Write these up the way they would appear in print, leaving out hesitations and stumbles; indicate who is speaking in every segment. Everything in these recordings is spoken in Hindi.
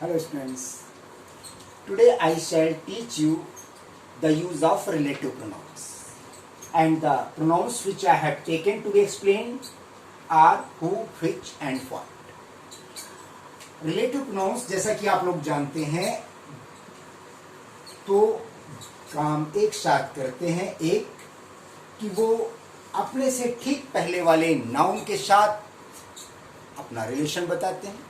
Speaker 1: Hello students, today I shall teach you the use of relative pronouns, and the pronouns which I have taken to be explained are who, which and what. Relative pronouns जैसा कि आप लोग जानते हैं तो काम एक साथ करते हैं। एक कि वो अपने से ठीक पहले वाले नाउन के साथ अपना रिलेशन बताते हैं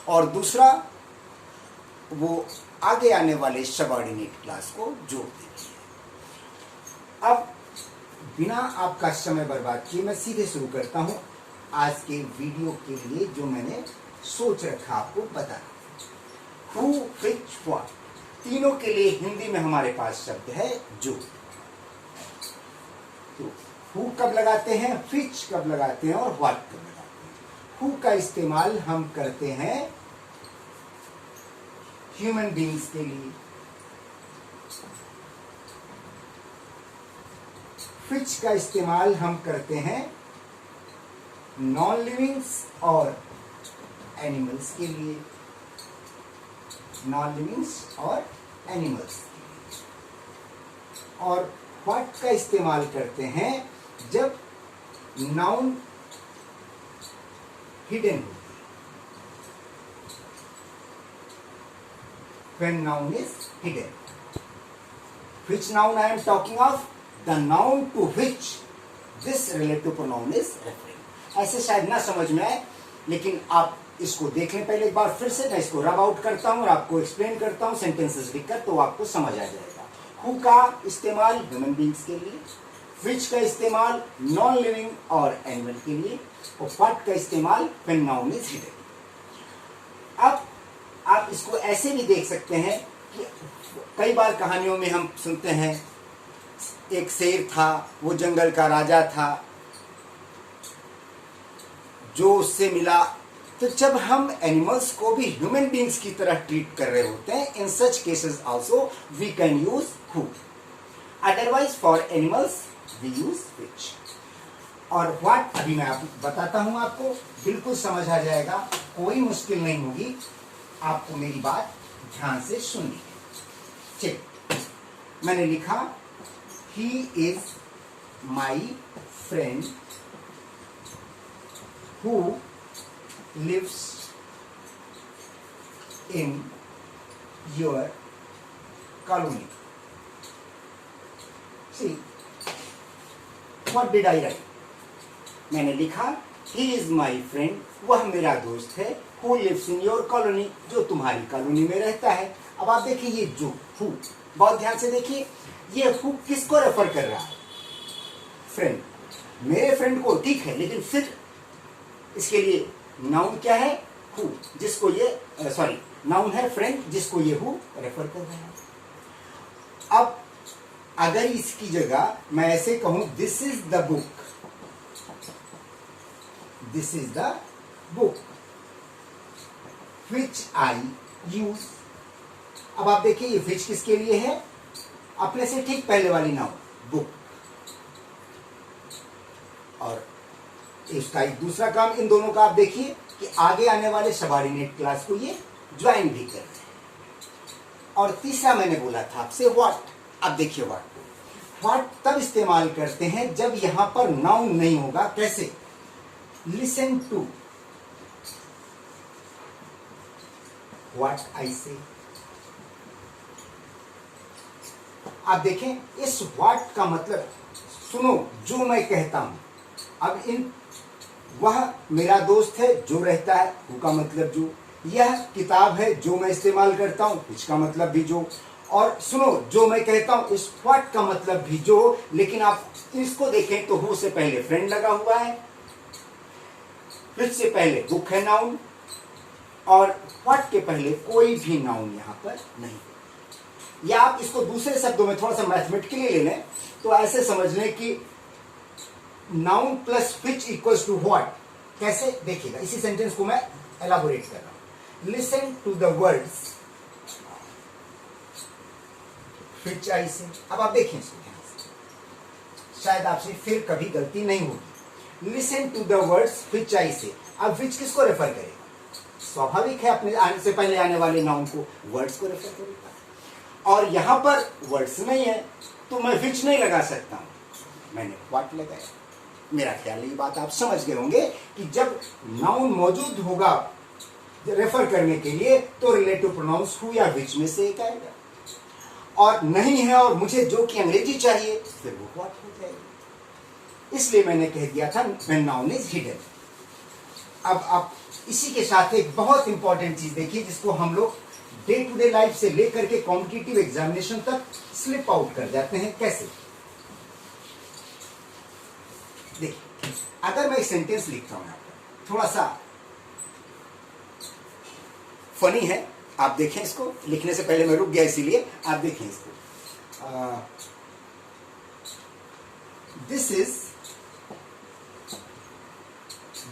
Speaker 1: और दूसरा वो आगे आने वाले सबऑर्डिनेट क्लास को जोड़ देते हैं। अब बिना आपका समय बर्बाद किए मैं सीधे शुरू करता हूं आज के वीडियो के लिए जो मैंने सोच रखा आपको बताना। हु, व्हिच, व्हाट तीनों के लिए हिंदी में हमारे पास शब्द है जो। तो हु कब लगाते हैं, व्हिच कब लगाते हैं और व्हाट कब लगाते हैं। हु का इस्तेमाल हम करते हैं ह्यूमन बीइंग्स के लिए, व्हिच का इस्तेमाल हम करते हैं नॉन लिविंग्स और एनिमल्स के लिए, नॉन लिविंग्स और एनिमल्स के लिए। और व्हाट का इस्तेमाल करते हैं जब नाउन हिडन हो, when noun is hidden. Which noun I am talking of? The noun to which this relative pronoun is referring. ऐसे शायद ना समझ में आए, लेकिन आप इसको देख लें पहले एक बार फिर से। मैं इसको रब आउट करता हूं और आपको एक्सप्लेन करता हूं सेंटेंसेस लिखकर, तो आपको समझ आ जाएगा। हु का इस्तेमाल ह्यूमन बीइंग्स के लिए, व्हिच का इस्तेमाल नॉन लिविंग और एनिमल के लिए, और व्हाट का इस्तेमाल when noun is hidden। अब आप इसको ऐसे भी देख सकते हैं कि कई बार कहानियों में हम सुनते हैं एक शेर था, वो जंगल का राजा था, जो उससे मिला। तो जब हम एनिमल्स को भी ह्यूमन बीइंग्स की तरह ट्रीट कर रहे होते हैं, in such cases also we can use who. Otherwise for animals we use which. और व्हाट अभी मैं बताता हूं, आपको बिल्कुल समझ आ जाएगा, कोई मुश्किल नहीं होगी। आपको मेरी बात ध्यान से सुननी है। ठीक, मैंने लिखा he is my friend who lives in your colony. See what did I write? मैंने लिखा ही इज माई फ्रेंड, वह मेरा दोस्त है, who lives in your colony, जो तुम्हारी कॉलोनी में रहता है। अब आप देखिए ये जो हु, बहुत ध्यान से देखिए, ये हु किसको रेफर कर रहा है? फ्रेंड, मेरे फ्रेंड को, ठीक है, लेकिन फिर इसके लिए नाउन क्या है? हु, जिसको ये नाउन है फ्रेंड, जिसको ये हु रेफर कर रहा है। अब अगर इसकी जगह मैं ऐसे कहूं this is the book, this is the book which I use। अब आप देखिए ये which किसके लिए है? अपने से ठीक पहले वाली नाउन बुक। और इसका एक दूसरा काम इन दोनों का आप देखिए कि आगे आने वाले सबऑर्डिनेट क्लास को ये ज्वाइन भी कर रहे हैं। और तीसरा मैंने बोला था आपसे व्हाट। अब देखिए व्हाट को, व्हाट तब इस्तेमाल करते हैं जब यहां पर नाउन नहीं होगा। कैसे? Listen to What I say। आप देखें इस what का मतलब, सुनो जो मैं कहता हूं। अब इन वह मेरा दोस्त है जो रहता है, हु का मतलब जो। यह किताब है जो मैं इस्तेमाल करता हूं, which का मतलब भी जो। और सुनो जो मैं कहता हूं, इस what का मतलब भी जो। लेकिन आप इसको देखें तो हु से पहले फ्रेंड लगा हुआ है, which से पहले बुक है नाउन, और व्हाट के पहले कोई भी नाउन यहां पर नहीं। या आप इसको दूसरे शब्दों में थोड़ा सा मैथमेटिकली ले लें तो ऐसे समझ लें कि noun plus which equals to what. कैसे? देखिएगा, इसी सेंटेंस को मैं एलाबोरेट कर रहा हूं। Listen to the words which I say. अब आप देखें इसको ध्यान से, शायद आपसे फिर कभी गलती नहीं होगी। Listen to the words which I say. अब व्हिच किसको रेफर करेगा? स्वाभाविक है अपने आने से पहले आने वाले नाउन को वर्ड्स को रेफर करेगा। और यहां पर वर्ड्स नहीं है तो मैं विच नहीं लगा सकता हूं, मैंने व्हाट लगाया। मेरा ख्याल ये बात आप समझ गए होंगे कि जब नाउन मौजूद होगा रेफर करने के लिए तो रिलेटिव प्रोनाउंस हु या विच में से एक आएगा, और नहीं है और मुझे जो कि अंग्रेजी चाहिए फिर वो व्हाट हो जाएगी। इसलिए मैंने कह दिया था व्हेन नाउन इज हिडन। अब आप इसी के साथ एक बहुत इंपॉर्टेंट चीज देखिए जिसको हम लोग डे टू डे लाइफ से लेकर के कॉम्पिटिटिव एग्जामिनेशन तक स्लिप आउट कर जाते हैं। कैसे? देखिए, अगर मैं एक सेंटेंस लिखता हूं यहां पर, थोड़ा सा फनी है, आप देखें इसको। लिखने से पहले मैं रुक गया इसीलिए आप देखें इसको। This is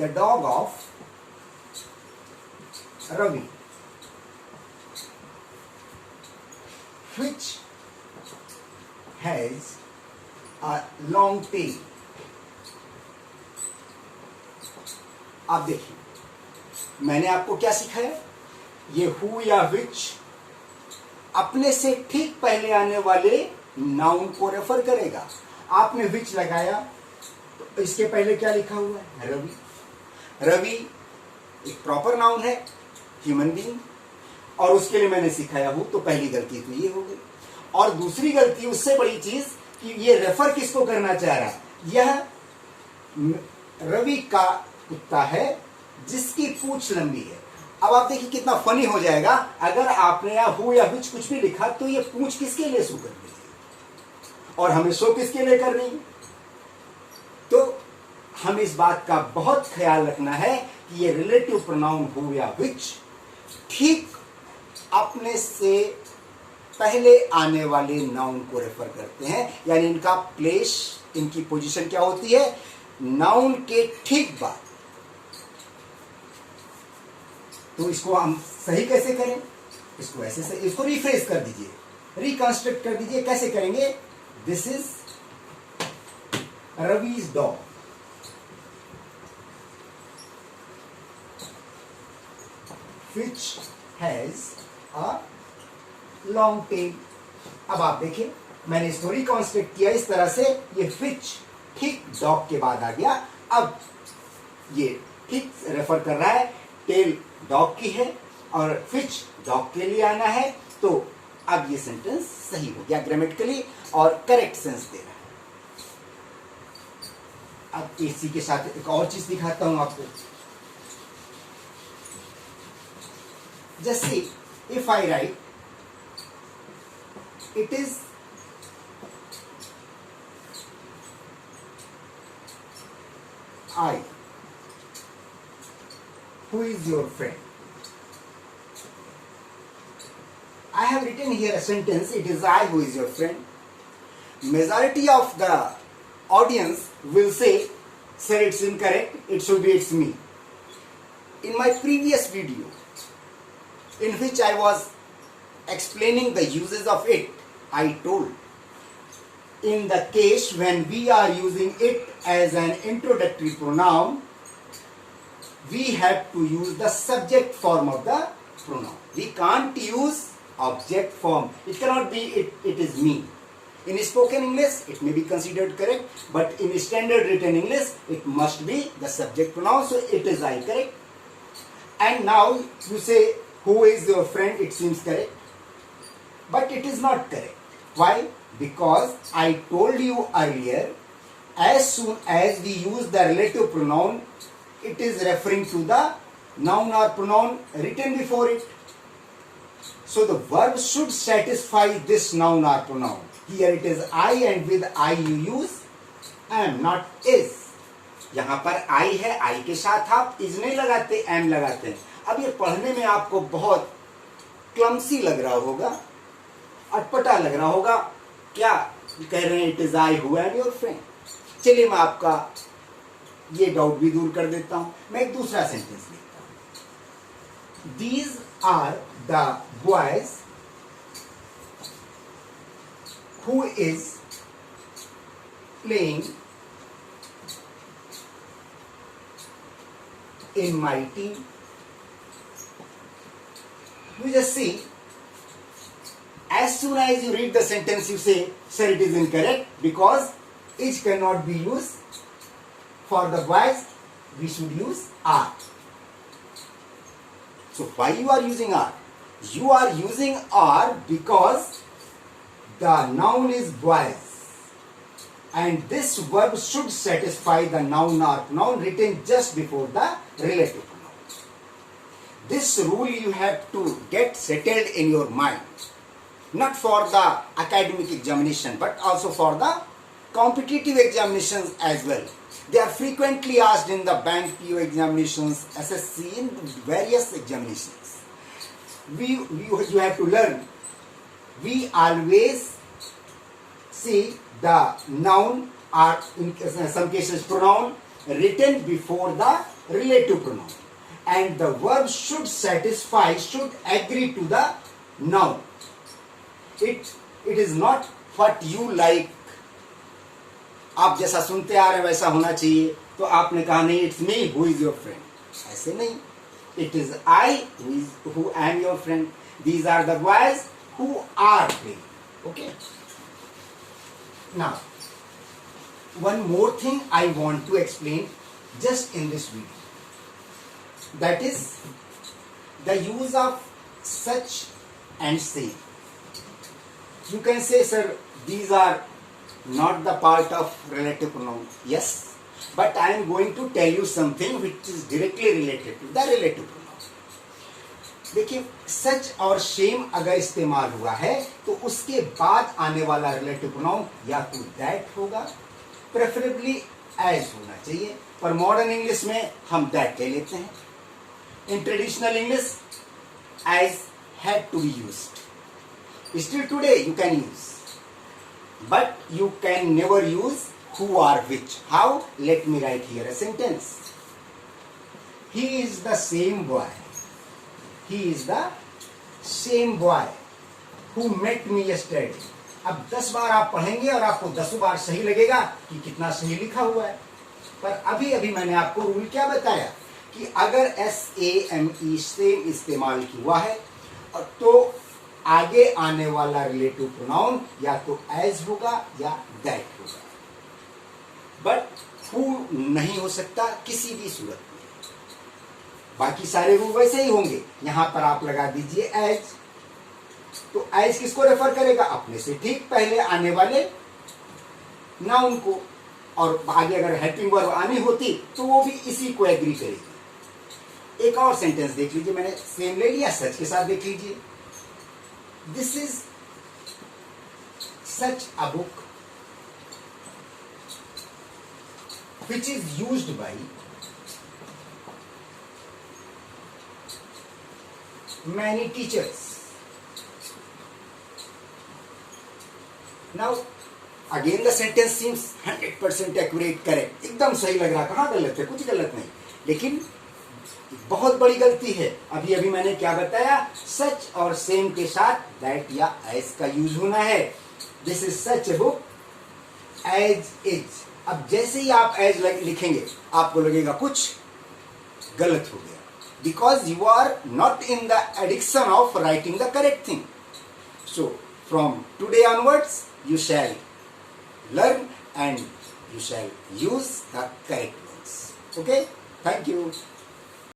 Speaker 1: the dog of Ravi which has a long tail। आप देखिए, मैंने आपको क्या सिखाया? ये हु या विच अपने से ठीक पहले आने वाले नाउन को रेफर करेगा। आपने विच लगाया तो इसके पहले क्या लिखा हुआ है? रवि। रवि एक प्रॉपर नाउन है, ह्यूमन बीइंग, और उसके लिए मैंने सिखाया हूं, तो पहली गलती तो ये हो गई। और दूसरी गलती उससे बड़ी चीज कि ये रेफर किसको करना चाह रहा है? यह रवि का कुत्ता है जिसकी पूंछ लंबी है। अब आप देखिए कितना फनी हो जाएगा, अगर आपने या हु या विच कुछ भी लिखा तो ये पूंछ किसके लिए शो करनी है और हमें शो किसके लिए करनी है? तो हम इस बात का बहुत ख्याल रखना है कि ये रिलेटिव प्रोनाउन हु या विच ठीक अपने से पहले आने वाले नाउन को रेफर करते हैं, यानी इनका प्लेस, इनकी पोजीशन क्या होती है? नाउन के ठीक बाद। तो इसको हम सही कैसे करें? इसको ऐसे सही, इसको रिफ्रेश कर दीजिए, रिकंस्ट्रक्ट कर दीजिए। कैसे करेंगे? This is Ravi's dog, which has a long tail। अब आप देखिए, मैंने इसको रिकंस्ट्रक्ट किया इस तरह से, ये which ठीक डॉग के बाद आ गया। अब ये ठीक रेफर कर रहा है, टेल डॉग की है और which डॉग के लिए आना है, तो अब ये सेंटेंस सही हो गया ग्रामेटिकली और करेक्ट सेंस दे रहा है। अब इसी के साथ एक और चीज दिखाता हूं आपको। Just see, if I write, it is I who is your friend. I have written here a sentence, it is I who is your friend. Majority of the audience will say, sir, it's incorrect, it should be it's me. In my previous video, in which I was explaining the uses of it, I told, in the case when we are using it as an introductory pronoun, we have to use the subject form of the pronoun. We can't use object form. It cannot be it is me. In spoken English, it may be considered correct, but in standard written English, it must be the subject pronoun, so it is I, correct? And now you say, who is your friend? It seems correct, but it is not correct. Why? Because I told you earlier, as soon as we use the relative pronoun, it is referring to the noun or pronoun written before it. So the verb should satisfy this noun or pronoun. Here it is I, and with I you use am, not is. यहाँ पर I है, I के साथ आप is नहीं लगाते, am लगाते हैं। अब ये पढ़ने में आपको बहुत क्लमसी लग रहा होगा, अटपटा लग रहा होगा। क्या कह रहे हैं? It is I who am your friend. चलिए मैं आपका ये डाउट भी दूर कर देता हूं। मैं एक दूसरा सेंटेंस लिखता हूं। These are the boys who is playing in my team। You just see, as soon as you read the sentence, you say, sir, it is incorrect because is cannot be used for the boys. We should use are. So why you are using are? You are using are because the noun is boys. And this verb should satisfy the noun or pronoun written just before the relative pronoun. This rule you have to get settled in your mind. Not for the academic examination, but also for the competitive examinations as well. They are frequently asked in the bank PO examinations, SSC, in various examinations. You have to learn. We always see the noun or in some cases pronoun written before the relative pronoun. And the verb should satisfy, should agree to the noun. It is not what you like. आप जैसा सुनते आ रहे हैं वैसा होना चाहिए, तो आपने कहा नहीं it's me who is your friend, ऐसे नहीं. It is I who am your friend. These are the boys who are playing. Okay. Now one more thing I want to explain just in this video, that is the use of such and say. You can say, sir, these are not the part of relative pronoun. Yes, but I am going to tell you something which is directly related to the relative pronoun. देखिए, सच और सेम अगर इस्तेमाल हुआ है तो उसके बाद आने वाला रिलेटिव प्रोनाउन या तो दैट होगा, प्रेफरेबली एज होना चाहिए. पर मॉडर्न इंग्लिश में हम दैट कह लेते हैं. In traditional English as had to be used. Still today you can use, but you can never use who or which. How? Let me write here a sentence. He is the same boy. He is the same boy who met me yesterday. अब 10 बार आप पढ़ेंगे और आपको 10 बार सही लगेगा कि कितना सही लिखा हुआ है. पर अभी अभी मैंने आपको रूल क्या बताया कि अगर SAME सेम इस्तेमाल हुआ है तो आगे आने वाला रिलेटिव प्रोनाउन या तो एज होगा या दैट होगा, बट हु नहीं हो सकता किसी भी सूरत में. बाकी सारे रूल वैसे ही होंगे. यहां पर आप लगा दीजिए एज. तो एज किसको रेफर करेगा? अपने से ठीक पहले आने वाले नाउन को. और आगे अगर हेल्पिंग वर्ब आनी होती तो वो भी इसी को एग्री करेगी. एक और सेंटेंस देख लीजिए, मैंने सेम ले लिया, सच के साथ देख लीजिए. This is such a book which is used by many teachers. Now again the sentence seems 100% accurate, correct. एकदम सही लग रहा. कहाँ गलत है? कुछ गलत नहीं. लेकिन बहुत बड़ी गलती है. अभी अभी मैंने क्या बताया? सच और सेम के साथ दैट या एज का यूज होना है. This is such a book as is. अब जैसे ही आप एज लिखेंगे आपको लगेगा कुछ गलत हो गया, because you are not in the addiction of writing the correct thing. So from today onwards you shall learn and you shall use the correct ones. Okay? Thank you.